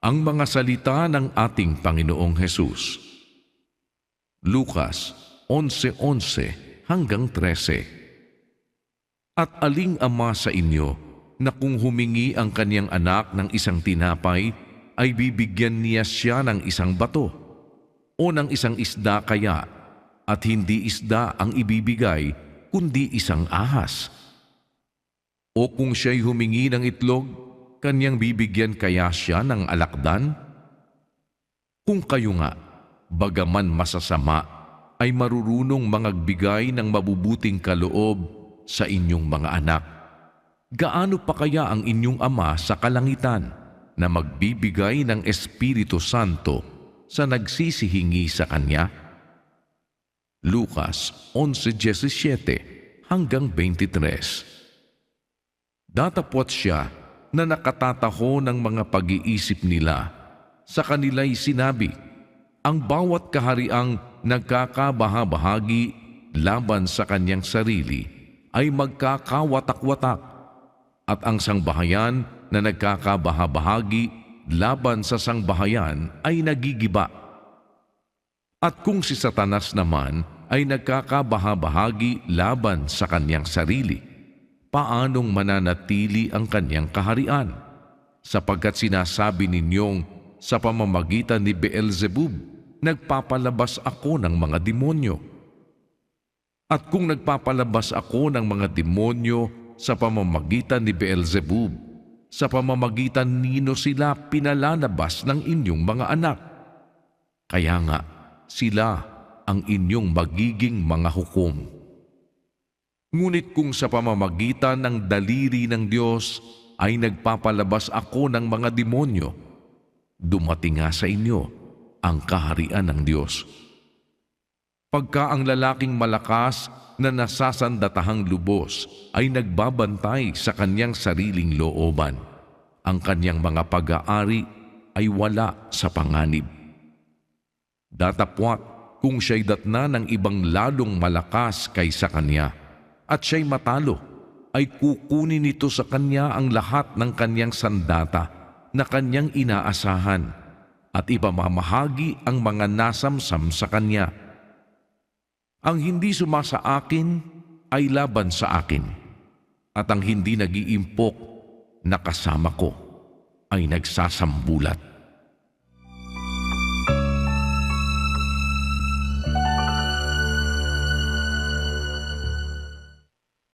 Ang mga salita ng ating Panginoong Hesus. Lucas 11:11 hanggang 13. At aling ama sa inyo na kung humingi ang kanyang anak ng isang tinapay, ay bibigyan niya siya ng isang bato o ng isang isda kaya, at hindi isda ang ibibigay kundi isang ahas? O kung siya'y humingi ng itlog, kanyang bibigyan kaya siya ng alakdan? Kung kayo nga, bagaman masasama, ay marurunong mangagbigay ng mabubuting kaloob sa inyong mga anak, gaano pa kaya ang inyong Ama sa kalangitan na magbibigay ng Espiritu Santo sa nagsisihingi sa Kanya? Lucas 11:17 hanggang 23. Datapwat siya na nakatataho ng mga pag-iisip nila. Sa kanila'y sinabi, ang bawat kahariang nagkakabahabahagi laban sa kanyang sarili ay magkakawatak-watak, at ang sangbahayan na nagkakabahabahagi laban sa sangbahayan ay nagigiba. At kung si Satanas naman ay nagkakabahabahagi laban sa kanyang sarili, paanong mananatili ang kanyang kaharian? Sapagkat sinasabi ninyong sa pamamagitan ni Beelzebub, nagpapalabas ako ng mga demonyo. At kung nagpapalabas ako ng mga demonyo sa pamamagitan ni Beelzebub, sa pamamagitan nino sila pinalalabas ng inyong mga anak? Kaya nga, sila ang inyong magiging mga hukom. Ngunit kung sa pamamagitan ng daliri ng Diyos ay nagpapalabas ako ng mga demonyo, dumating nga sa inyo ang kaharian ng Diyos. Pagka ang lalaking malakas na nasasandatahang lubos ay nagbabantay sa kanyang sariling looban, ang kanyang mga pag-aari ay wala sa panganib. Datapwat kung siya'y datna ng ibang lalong malakas kaysa kanya, at siya'y matalo, ay kukunin nito sa kanya ang lahat ng kanyang sandata na kanyang inaasahan, at ipamamahagi ang mga nasamsam sa kanya. Ang hindi sumasa akin ay laban sa akin, at ang hindi nag-iimpok na kasama ko ay nagsasambulat.